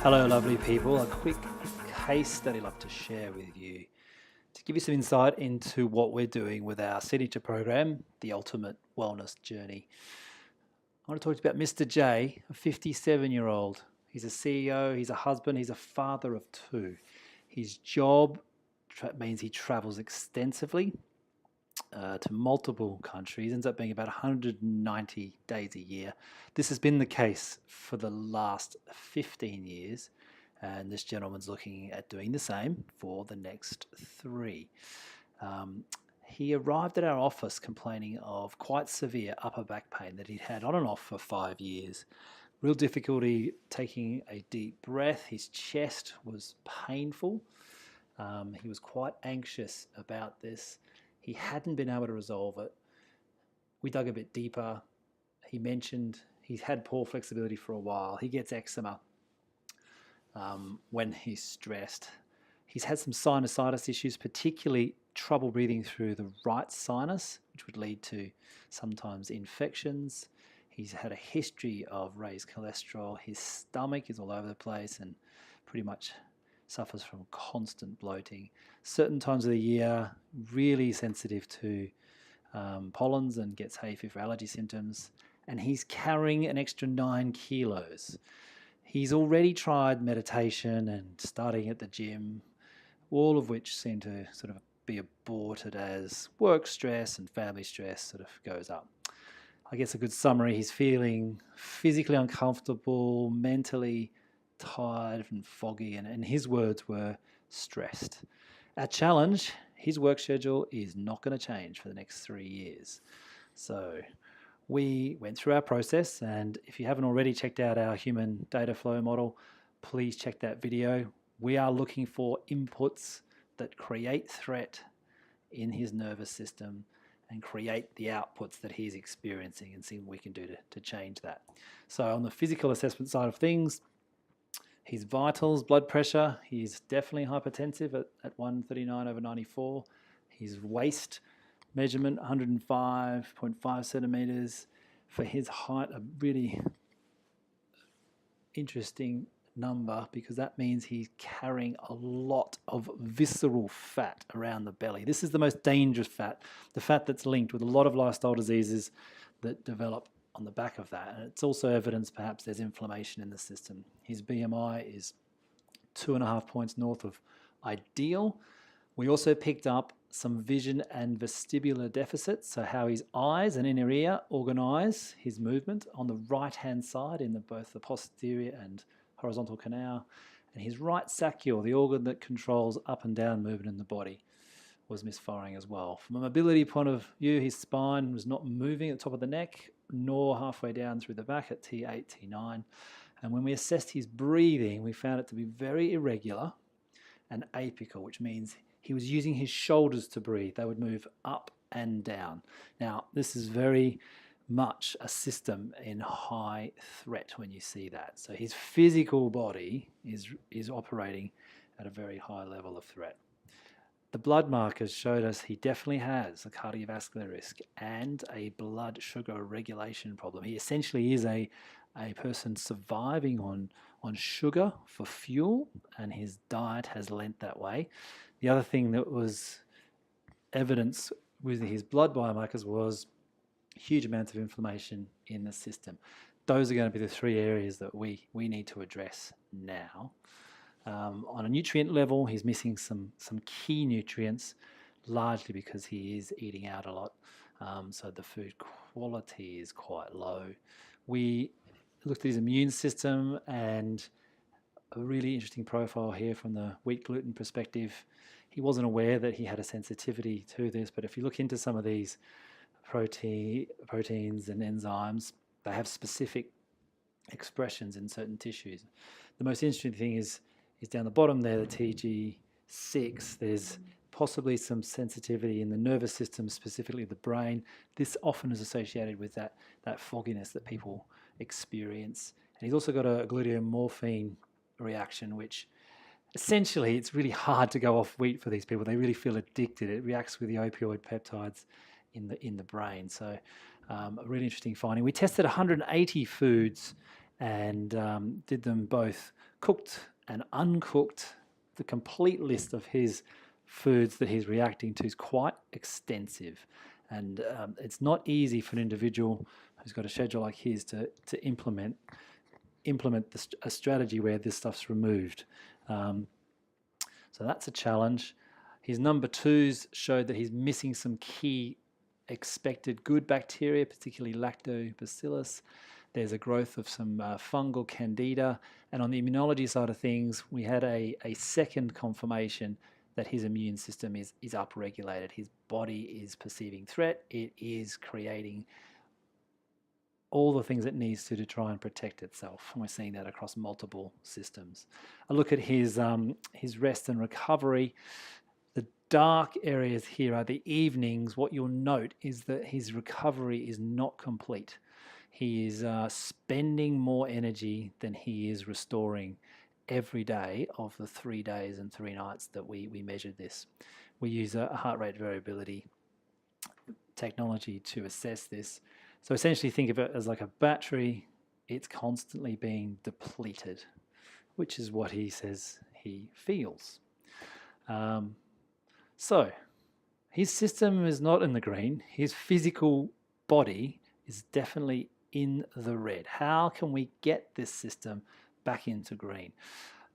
Hello, lovely people. A quick case study I'd love to share with you to give you some insight into what we're doing with our signature program, The Ultimate Wellness Journey. I want to talk to you about Mr. J, a 57-year-old. He's a CEO, he's a husband, he's a father of two. His job means he travels extensively to multiple countries, ends up being about 190 days a year. This has been the case for the last 15 years, and this gentleman's looking at doing the same for the next 3. He arrived at our office complaining of quite severe upper back pain that he'd had on and off for 5 years. Real difficulty taking a deep breath. His chest was painful. He was quite anxious about this. He hadn't been able to resolve it. We dug a bit deeper. He mentioned he's had poor flexibility for a while. He gets eczema when he's stressed. He's had some sinusitis issues, particularly trouble breathing through the right sinus, which would lead to sometimes infections. He's had a history of raised cholesterol. His stomach is all over the place and pretty much suffers from constant bloating. Certain times of the year, really sensitive to pollens and gets hay fever allergy symptoms. And he's carrying an extra 9 kilos. He's already tried meditation and starting at the gym, all of which seem to sort of be aborted as work stress and family stress sort of goes up. I guess a good summary, he's feeling physically uncomfortable, mentally tired and foggy, and his words were stressed. Our challenge, his work schedule is not going to change for the next 3 years. So we went through our process, and if you haven't already checked out our human data flow model, please check that video. We are looking for inputs that create threat in his nervous system and create the outputs that he's experiencing and see what we can do to change that. So on the physical assessment side of things, his vitals, blood pressure, he's definitely hypertensive at 139/94. His waist measurement, 105.5 centimeters. For his height, a really interesting number because that means he's carrying a lot of visceral fat around the belly. This is the most dangerous fat, the fat that's linked with a lot of lifestyle diseases that develop on the back of that. And it's also evidence perhaps there's inflammation in the system. His BMI is 2.5 points north of ideal. We also picked up some vision and vestibular deficits, so how his eyes and inner ear organize his movement on the right-hand side in both the posterior and horizontal canal, and his right saccule, the organ that controls up and down movement in the body, was misfiring as well. From a mobility point of view, his spine was not moving at the top of the neck, nor halfway down through the back at T8, T9. And when we assessed his breathing, we found it to be very irregular and apical, which means he was using his shoulders to breathe. They would move up and down. Now, this is very much a system in high threat when you see that. So his physical body is operating at a very high level of threat. The blood markers showed us he definitely has a cardiovascular risk and a blood sugar regulation problem. He essentially is a person surviving on sugar for fuel, and his diet has lent that way. The other thing that was evidence with his blood biomarkers was huge amounts of inflammation in the system. Those are going to be the 3 areas that we need to address now. On a nutrient level, he's missing some key nutrients, largely because he is eating out a lot. So the food quality is quite low. We looked at his immune system, and a really interesting profile here from the wheat gluten perspective. He wasn't aware that he had a sensitivity to this, but if you look into some of these proteins and enzymes, they have specific expressions in certain tissues. The most interesting thing is down the bottom there, the TG6. There's possibly some sensitivity in the nervous system, specifically the brain. This often is associated with that fogginess that people experience. And he's also got a gluteomorphine reaction, which essentially it's really hard to go off wheat for these people. They really feel addicted. It reacts with the opioid peptides in the brain. So a really interesting finding. We tested 180 foods and did them both cooked and uncooked. The complete list of his foods that he's reacting to is quite extensive, and it's not easy for an individual who's got a schedule like his to implement a strategy where this stuff's removed. So that's a challenge. His number twos showed that he's missing some key expected good bacteria, particularly lactobacillus. There's a growth of some fungal candida. And on the immunology side of things, we had a second confirmation that his immune system is upregulated. His body is perceiving threat. It is creating all the things it needs to try and protect itself. And we're seeing that across multiple systems. A look at his rest and recovery. The dark areas here are the evenings. What you'll note is that his recovery is not complete. He is spending more energy than he is restoring every day of the 3 days and 3 nights that we measured this. We use a heart rate variability technology to assess this. So essentially think of it as like a battery. It's constantly being depleted, which is what he says he feels. So his system is not in the green. His physical body is definitely in the red. How can we get this system back into green?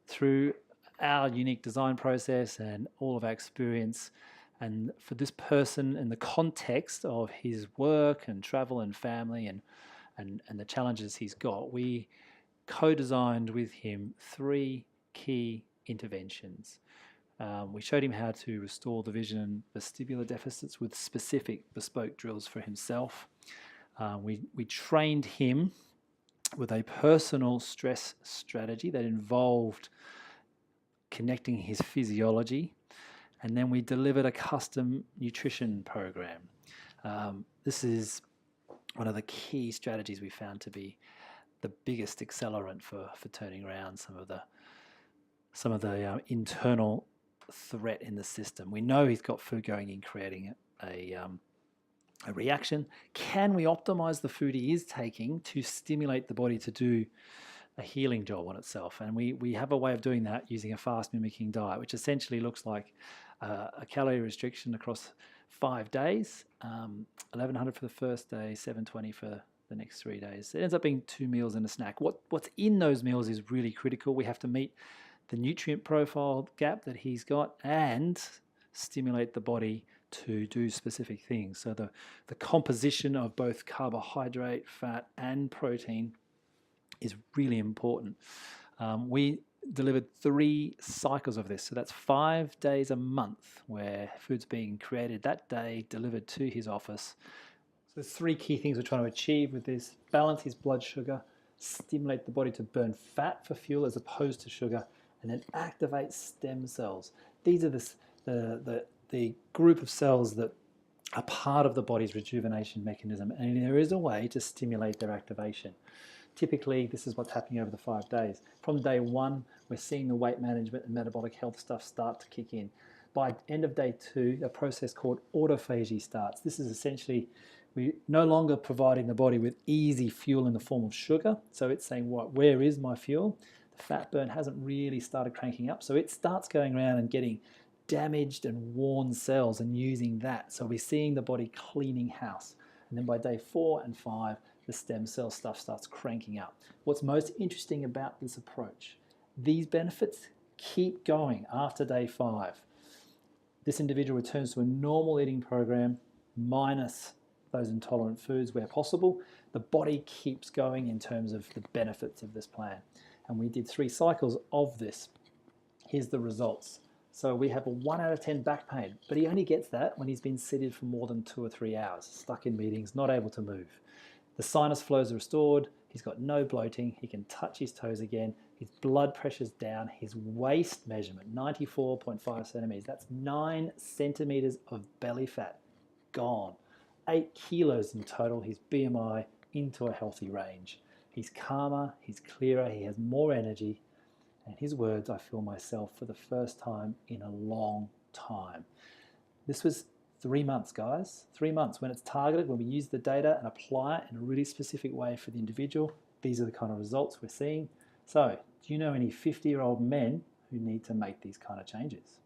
Through our unique design process and all of our experience. And for this person, in the context of his work and travel and family and the challenges he's got, we co-designed with him 3 key interventions. We showed him how to restore the vision and vestibular deficits with specific bespoke drills for himself. We trained him with a personal stress strategy that involved connecting his physiology, and then we delivered a custom nutrition program. This is one of the key strategies we found to be the biggest accelerant for turning around some of the internal threat in the system. We know he's got food going in, creating a reaction. Can we optimize the food he is taking to stimulate the body to do a healing job on itself? And we have a way of doing that using a fast mimicking diet, which essentially looks like a calorie restriction across 5 days, 1100 for the first day, 720 for the next 3 days. It ends up being 2 meals and a snack. What's in those meals is really critical. We have to meet the nutrient profile gap that he's got and stimulate the body to do specific things. So the composition of both carbohydrate, fat, and protein is really important. We delivered 3 cycles of this. So that's 5 days a month where food's being created that day, delivered to his office. So there's 3 key things we're trying to achieve with this: balance his blood sugar, stimulate the body to burn fat for fuel as opposed to sugar, and then activate stem cells. These are the group of cells that are part of the body's rejuvenation mechanism, and there is a way to stimulate their activation. Typically, this is what's happening over the 5 days. From day 1, we're seeing the weight management and metabolic health stuff start to kick in. By end of day 2, a process called autophagy starts. This is essentially, we're no longer providing the body with easy fuel in the form of sugar. So it's saying, where is my fuel? The fat burn hasn't really started cranking up. So it starts going around and getting damaged and worn cells and using that. So we're seeing the body cleaning house. And then by day 4 and 5, the stem cell stuff starts cranking up. What's most interesting about this approach, these benefits keep going after day 5. This individual returns to a normal eating program minus those intolerant foods where possible. The body keeps going in terms of the benefits of this plan. And we did 3 cycles of this. Here's the results. So we have a 1 out of 10 back pain, but he only gets that when he's been seated for more than 2 or 3 hours, stuck in meetings, not able to move. The sinus flows are restored. He's got no bloating. He can touch his toes again. His blood pressure's down. His waist measurement, 94.5 centimeters. That's 9 centimeters of belly fat gone. 8 kilos in total. His BMI into a healthy range. He's calmer. He's clearer. He has more energy. And his words, I feel myself for the first time in a long time. This was 3 months, guys. 3 months. When it's targeted, when we use the data and apply it in a really specific way for the individual, these are the kind of results we're seeing. So, do you know any 50-year-old men who need to make these kind of changes?